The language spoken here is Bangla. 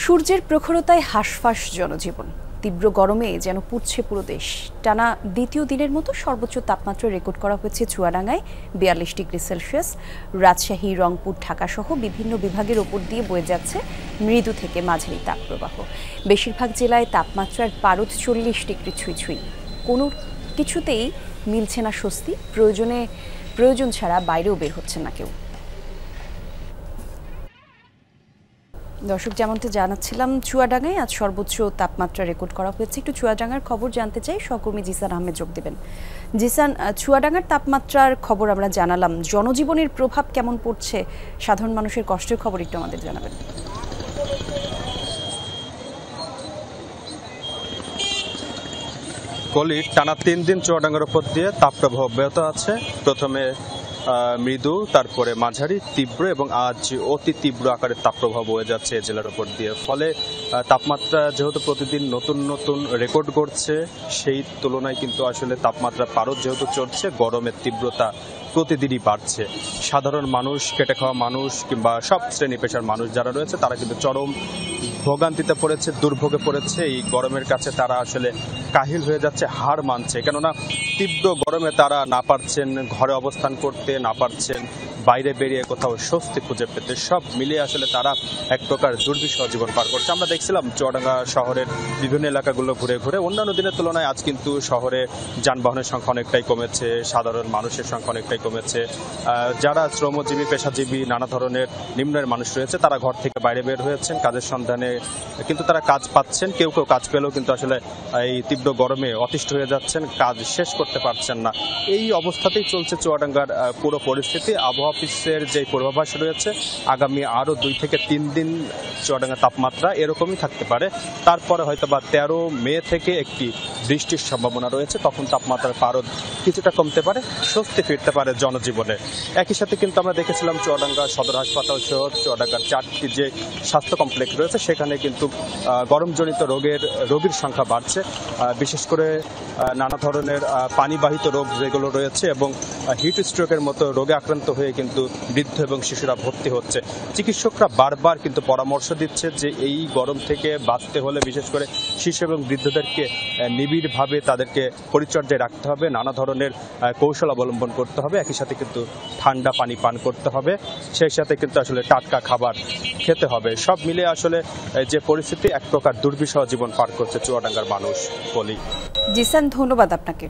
সূর্যের প্রখরতায় হাঁসফাঁস জনজীবন। তীব্র গরমে যেন পুড়ছে পুরো দেশ। টানা দ্বিতীয় দিনের মতো সর্বোচ্চ তাপমাত্রা রেকর্ড করা হয়েছে চুয়াডাঙ্গায় ৪২ ডিগ্রি সেলসিয়াস। রাজশাহী, রংপুর, ঢাকা সহ বিভিন্ন বিভাগের ওপর দিয়ে বয়ে যাচ্ছে মৃদু থেকে মাঝারি তাপপ্রবাহ। বেশিরভাগ জেলায় তাপমাত্রার পারদ ৪০ ডিগ্রি ছুঁই। কোনো কিছুতেই মিলছে না স্বস্তি। প্রয়োজন ছাড়া বাইরেও বের হচ্ছেন না কেউ। দর্শক, যেমনটা জানাচ্ছিলাম, চুয়াডাঙ্গায় আজ সর্বোচ্চ তাপমাত্রা রেকর্ড করা হয়েছে। একটু চুয়াডাঙ্গার খবর জানতে চাই, সহকর্মী জিসান আহমেদ যোগ দেবেন। জিসান, চুয়াডাঙ্গার তাপমাত্রার খবর আমরা জানালাম, জনজীবনের প্রভাব কেমন পড়ছে, সাধারণ মানুষের কষ্টের খবর একটু আমাদের জানাবেন। টানা ৩ দিন চুয়াডাঙ্গার উপর দিয়ে তাপপ্রবাহ অব্যাহত আছে। প্রথমে মৃদু, তারপরে মাঝারি, তীব্র এবং আজ অতি তীব্র আকারের তাপপ্রবাহ বয়ে যাচ্ছে জেলার উপর দিয়ে। ফলে তাপমাত্রা যেহেতু প্রতিদিন নতুন নতুন রেকর্ড করছে, সেই তুলনায় কিন্তু আসলে তাপমাত্রা পারদ যেহেতু চড়ছে, গরমের তীব্রতা প্রতিদিনই বাড়ছে। সাধারণ মানুষ, খেটে খাওয়া মানুষ কিংবা সব শ্রেণী পেশার মানুষ যারা রয়েছে তারা কিন্তু চরম ভোগান্তিতে পড়েছে, দুর্ভোগে পড়েছে। এই গরমের কাছে তারা আসলে কাহিল হয়ে যাচ্ছে, হার মানছে। কেননা তীব্র গরমে তারা না পারছেন ঘরে অবস্থান করতে, না পারছেন বাইরে বেরিয়ে কোথাও স্বস্তি খুঁজে পেতে। সব মিলিয়ে আসলে তারা এক প্রকার দুর্বিষহ জীবন পার করছে। আমরা দেখছিলাম চুয়াডাঙ্গা শহরের বিভিন্ন এলাকাগুলো ঘুরে ঘুরে অন্যান্য দিনের তুলনায় আজ কিন্তু শহরে যানবাহনের সংখ্যা অনেকটাই কমেছে, সাধারণ মানুষের সংখ্যা অনেকটাই কমেছে। যারা শ্রমজীবী, পেশাজীবী, নানা ধরনের নিম্নের মানুষ রয়েছে তারা ঘর থেকে বাইরে বের হয়েছেন কাজের সন্ধানে, কিন্তু তারা কাজ পাচ্ছেন। কেউ কেউ কাজ পেলেও কিন্তু আসলে এই তীব্র গরমে অতিষ্ঠ হয়ে যাচ্ছেন, কাজ শেষ করতে পারছেন না। এই অবস্থাতেই চলছে চুয়াডাঙ্গার পুরো পরিস্থিতি। আবহাওয়া অফিসের যে পূর্বাভাস রয়েছে, আগামী আরও 2 থেকে 3 দিন চুয়াডাঙ্গার তাপমাত্রা এরকমই থাকতে পারে। তারপরে হয়তো বা 13 মে থেকে একটি বৃষ্টির সম্ভাবনা রয়েছে, তখন তাপমাত্রার পারদ কিছুটা কমতে পারে, স্বস্তি ফিরতে পারে জনজীবনে। একই সাথে কিন্তু আমরা দেখেছিলাম চুয়াডাঙ্গা সদর হাসপাতাল সহ চুয়াডাঙ্গার 4টি যে স্বাস্থ্য কমপ্লেক্স রয়েছে সেখানে কিন্তু গরমজনিত রোগীর সংখ্যা বাড়ছে। বিশেষ করে নানা ধরনের পানিবাহিত রোগ যেগুলো রয়েছে এবং হিট স্ট্রোকের মতো রোগে আক্রান্ত হয়ে কিন্তু বৃদ্ধ এবং শিশুরা ভর্তি হচ্ছে। চিকিৎসকরা বারবার কিন্তু পরামর্শ দিচ্ছে যে এই গরম থেকে বাঁচতে হলে বিশেষ করে শিশু এবং বৃদ্ধদেরকে নিবিড়ভাবে তাদেরকে পরিচর্যায় রাখতে হবে, নানা ধরনের কৌশল অবলম্বন করতে হবে। একই সাথে কিন্তু ঠান্ডা পানি পান করতে হবে, সেই সাথে কিন্তু আসলে টাটকা খাবার খেতে হবে। সব মিলে আসলে যে পরিস্থিতি, এক প্রকার দুর্বিষহ জীবন পার করছে চুয়াডাঙ্গার মানুষ বলি। জিসান, ধন্যবাদ আপনাকে।